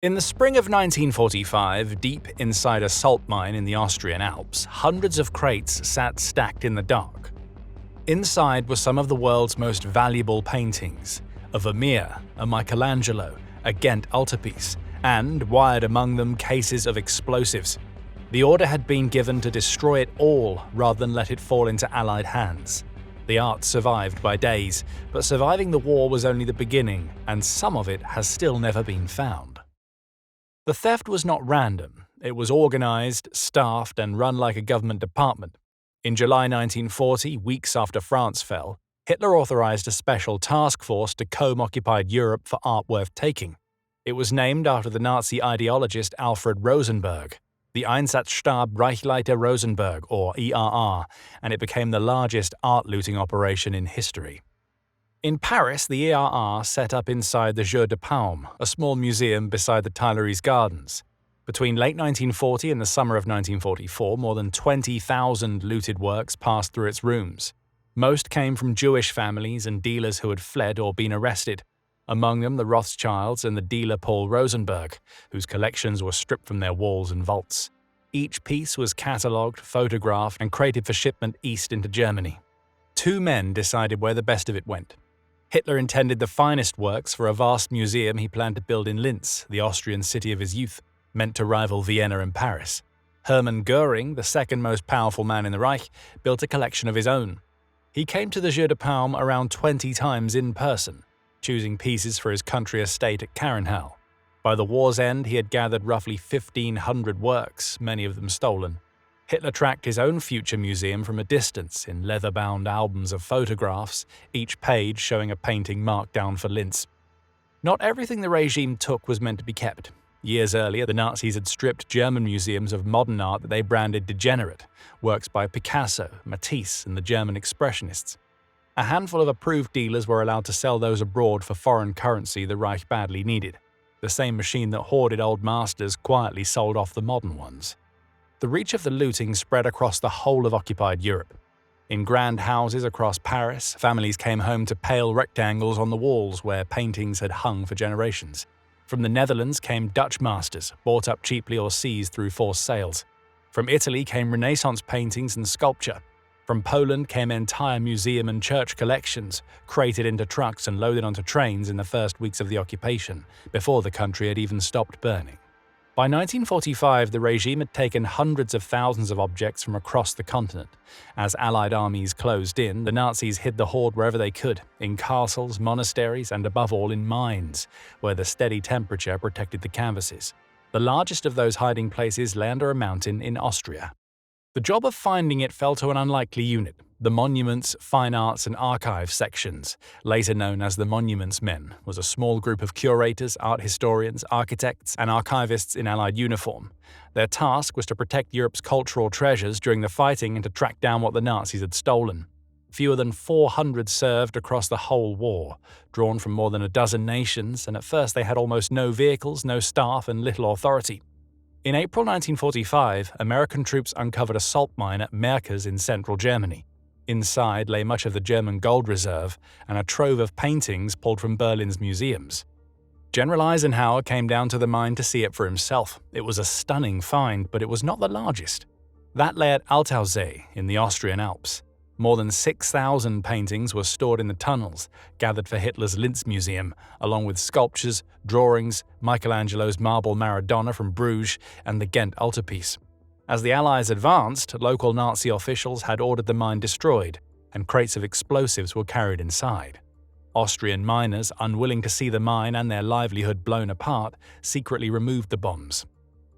In the spring of 1945, deep inside a salt mine in the Austrian Alps, hundreds of crates sat stacked in the dark. Inside were some of the world's most valuable paintings: a Vermeer, a Michelangelo, a Ghent altarpiece, and, wired among them, cases of explosives. The order had been given to destroy it all rather than let it fall into Allied hands. The art survived by days, but surviving the war was only the beginning, and some of it has still never been found. The theft was not random. It was organized, staffed, and run like a government department. In July 1940, weeks after France fell, Hitler authorized a special task force to comb occupied Europe for art worth taking. It was named after the Nazi ideologist Alfred Rosenberg, the Einsatzstab Reichsleiter Rosenberg, or ERR, and it became the largest art-looting operation in history. In Paris, the ERR set up inside the Jeu de Paume, a small museum beside the Tuileries Gardens. Between late 1940 and the summer of 1944, more than 20,000 looted works passed through its rooms. Most came from Jewish families and dealers who had fled or been arrested. Among them the Rothschilds and the dealer Paul Rosenberg, whose collections were stripped from their walls and vaults. Each piece was catalogued, photographed, and crated for shipment east into Germany. Two men decided where the best of it went. Hitler intended the finest works for a vast museum he planned to build in Linz, the Austrian city of his youth, meant to rival Vienna and Paris. Hermann Göring, the second most powerful man in the Reich, built a collection of his own. He came to the Jeu de Paume around 20 times in person, choosing pieces for his country estate at Carenhal. By the war's end, he had gathered roughly 1,500 works, many of them stolen. Hitler tracked his own future museum from a distance in leather-bound albums of photographs, each page showing a painting marked down for Linz. Not everything the regime took was meant to be kept. Years earlier, the Nazis had stripped German museums of modern art that they branded degenerate, works by Picasso, Matisse, and the German Expressionists. A handful of approved dealers were allowed to sell those abroad for foreign currency the Reich badly needed. The same machine that hoarded old masters quietly sold off the modern ones. The reach of the looting spread across the whole of occupied Europe. In grand houses across Paris, families came home to pale rectangles on the walls where paintings had hung for generations. From the Netherlands came Dutch masters, bought up cheaply or seized through forced sales. From Italy came Renaissance paintings and sculpture. From Poland came entire museum and church collections, crated into trucks and loaded onto trains in the first weeks of the occupation, before the country had even stopped burning. By 1945, the regime had taken hundreds of thousands of objects from across the continent. As Allied armies closed in, the Nazis hid the hoard wherever they could, in castles, monasteries, and above all in mines, where the steady temperature protected the canvases. The largest of those hiding places lay under a mountain in Austria. The job of finding it fell to an unlikely unit, the Monuments, Fine Arts and Archives sections, later known as the Monuments Men, was a small group of curators, art historians, architects, and archivists in Allied uniform. Their task was to protect Europe's cultural treasures during the fighting and to track down what the Nazis had stolen. Fewer than 400 served across the whole war, drawn from more than a dozen nations, and at first they had almost no vehicles, no staff, and little authority. In April 1945, American troops uncovered a salt mine at Merkers in central Germany. Inside lay much of the German gold reserve and a trove of paintings pulled from Berlin's museums. General Eisenhower came down to the mine to see it for himself. It was a stunning find, but it was not the largest. That lay at Altausee in the Austrian Alps. More than 6,000 paintings were stored in the tunnels, gathered for Hitler's Linz museum, along with sculptures, drawings, Michelangelo's marble Maradona from Bruges, and the Ghent altarpiece. As the Allies advanced, local Nazi officials had ordered the mine destroyed, and crates of explosives were carried inside. Austrian miners, unwilling to see the mine and their livelihood blown apart, secretly removed the bombs.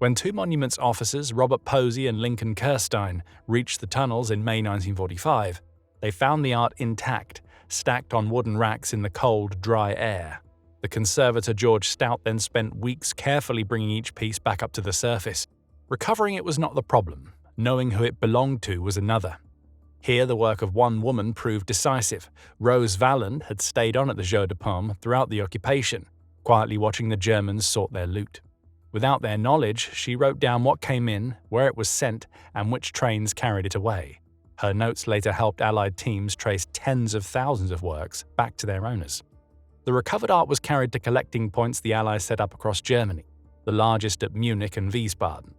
When two Monuments officers, Robert Posey and Lincoln Kirstein, reached the tunnels in May 1945, they found the art intact, stacked on wooden racks in the cold, dry air. The conservator George Stout then spent weeks carefully bringing each piece back up to the surface. Recovering it was not the problem. Knowing who it belonged to was another. Here the work of one woman proved decisive. Rose Valland had stayed on at the Jeu de Paume throughout the occupation, quietly watching the Germans sort their loot. Without their knowledge, she wrote down what came in, where it was sent, and which trains carried it away. Her notes later helped Allied teams trace tens of thousands of works back to their owners. The recovered art was carried to collecting points the Allies set up across Germany. the largest at Munich and Wiesbaden.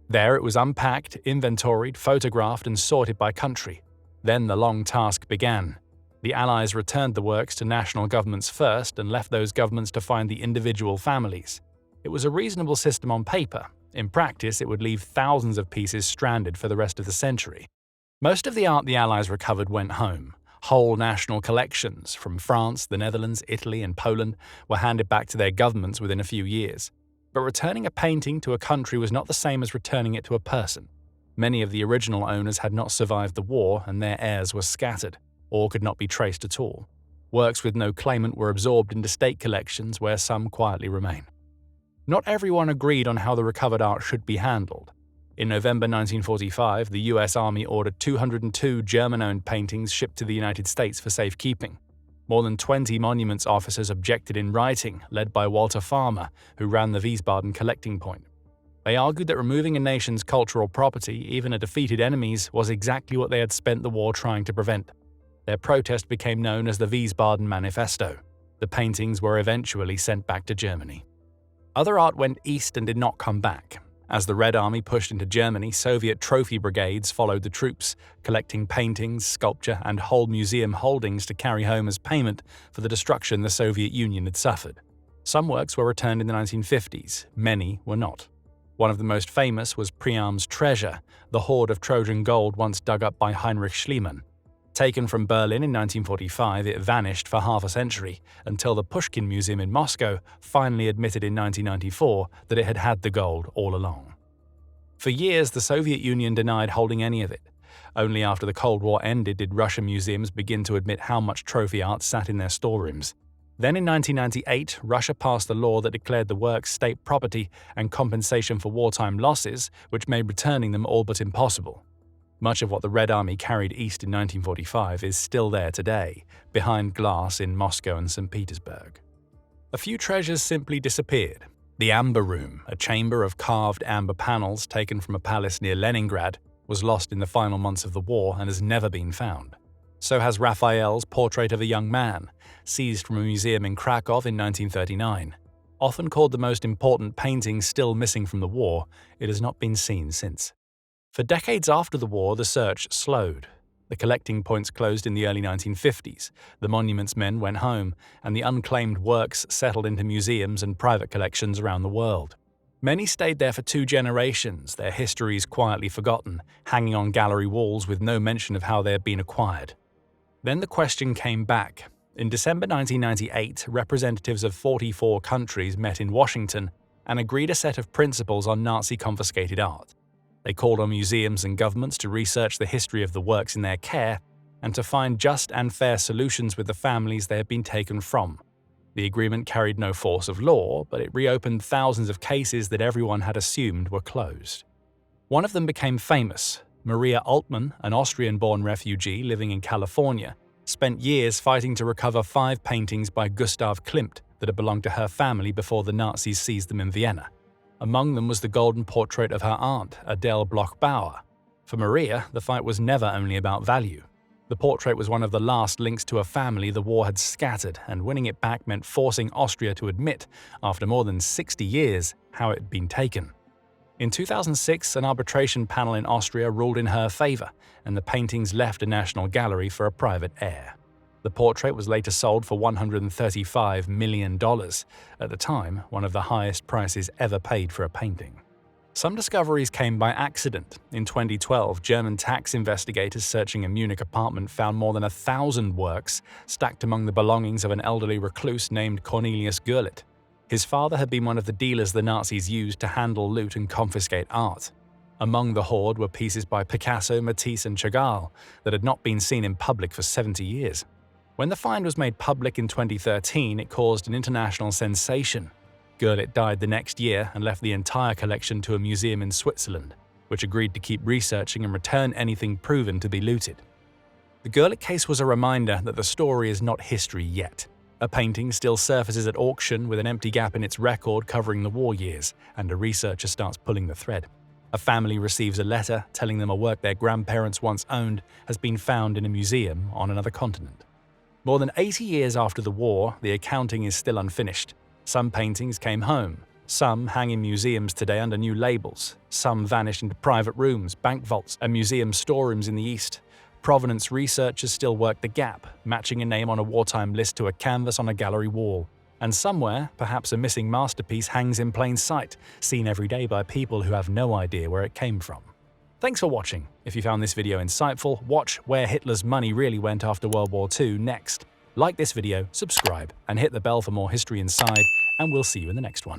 There it was unpacked, inventoried, photographed, and sorted by country. Then the long task began. The Allies returned the works to national governments first and left those governments to find the individual families. It was a reasonable system on paper. In practice, it would leave thousands of pieces stranded for the rest of the century. Most of the art the Allies recovered went home. Whole national collections from France, the Netherlands, Italy, and Poland were handed back to their governments within a few years. But returning a painting to a country was not the same as returning it to a person. Many of the original owners had not survived the war, and their heirs were scattered, or could not be traced at all. Works with no claimant were absorbed into state collections, where some quietly remain. Not everyone agreed on how the recovered art should be handled. In November 1945, the US Army ordered 202 German-owned paintings shipped to the United States for safekeeping. More than 20 monuments officers objected in writing, led by Walter Farmer, who ran the Wiesbaden collecting point. They argued that removing a nation's cultural property, even a defeated enemy's, was exactly what they had spent the war trying to prevent. Their protest became known as the Wiesbaden Manifesto. The paintings were eventually sent back to Germany. Other art went east and did not come back. As the Red Army pushed into Germany, Soviet trophy brigades followed the troops, collecting paintings, sculpture, and whole museum holdings to carry home as payment for the destruction the Soviet Union had suffered. Some works were returned in the 1950s, many were not. One of the most famous was Priam's treasure, the hoard of Trojan gold once dug up by Heinrich Schliemann. Taken from Berlin in 1945, it vanished for half a century, until the Pushkin Museum in Moscow finally admitted in 1994 that it had had the gold all along. For years, the Soviet Union denied holding any of it. Only after the Cold War ended did Russian museums begin to admit how much trophy art sat in their storerooms. Then in 1998, Russia passed a law that declared the works state property and compensation for wartime losses, which made returning them all but impossible. Much of what the Red Army carried east in 1945 is still there today, behind glass in Moscow and St. Petersburg. A few treasures simply disappeared. The Amber Room, a chamber of carved amber panels taken from a palace near Leningrad, was lost in the final months of the war and has never been found. So has Raphael's Portrait of a Young Man, seized from a museum in Krakow in 1939. Often called the most important painting still missing from the war, it has not been seen since. For decades after the war, the search slowed. The collecting points closed in the early 1950s, the monuments men went home, and the unclaimed works settled into museums and private collections around the world. Many stayed there for 2 generations, their histories quietly forgotten, hanging on gallery walls with no mention of how they had been acquired. Then the question came back. In December 1998, representatives of 44 countries met in Washington and agreed a set of principles on Nazi-confiscated art. They called on museums and governments to research the history of the works in their care and to find just and fair solutions with the families they had been taken from. The agreement carried no force of law, but it reopened thousands of cases that everyone had assumed were closed. One of them became famous. Maria Altmann, an Austrian-born refugee living in California, spent years fighting to recover 5 paintings by Gustav Klimt that had belonged to her family before the Nazis seized them in Vienna. Among them was the golden portrait of her aunt, Adele Bloch-Bauer. For Maria, the fight was never only about value. The portrait was one of the last links to a family the war had scattered, and winning it back meant forcing Austria to admit, after more than 60 years, how it had been taken. In 2006, an arbitration panel in Austria ruled in her favor, and the paintings left a national gallery for a private heir. The portrait was later sold for $135 million, at the time one of the highest prices ever paid for a painting. Some discoveries came by accident. In 2012, German tax investigators searching a Munich apartment found more than 1,000 works stacked among the belongings of an elderly recluse named Cornelius Gurlitt. His father had been one of the dealers the Nazis used to handle loot and confiscate art. Among the hoard were pieces by Picasso, Matisse, and Chagall that had not been seen in public for 70 years. When the find was made public in 2013, it caused an international sensation. Gurlitt died the next year and left the entire collection to a museum in Switzerland, which agreed to keep researching and return anything proven to be looted. The Gurlitt case was a reminder that the story is not history yet. A painting still surfaces at auction with an empty gap in its record covering the war years, and a researcher starts pulling the thread. A family receives a letter telling them a work their grandparents once owned has been found in a museum on another continent. More than 80 years after the war, the accounting is still unfinished. Some paintings came home, Some hang in museums today under new labels. Some vanish into private rooms, bank vaults, and museum storerooms in the East. Provenance researchers still work the gap, matching a name on a wartime list to a canvas on a gallery wall. And somewhere, perhaps a missing masterpiece hangs in plain sight, seen every day by people who have no idea where it came from. Thanks for watching. If you found this video insightful, watch Where Hitler's Money Really Went After World War II next. Like this video, subscribe, and hit the bell for more History Inside, and we'll see you in the next one.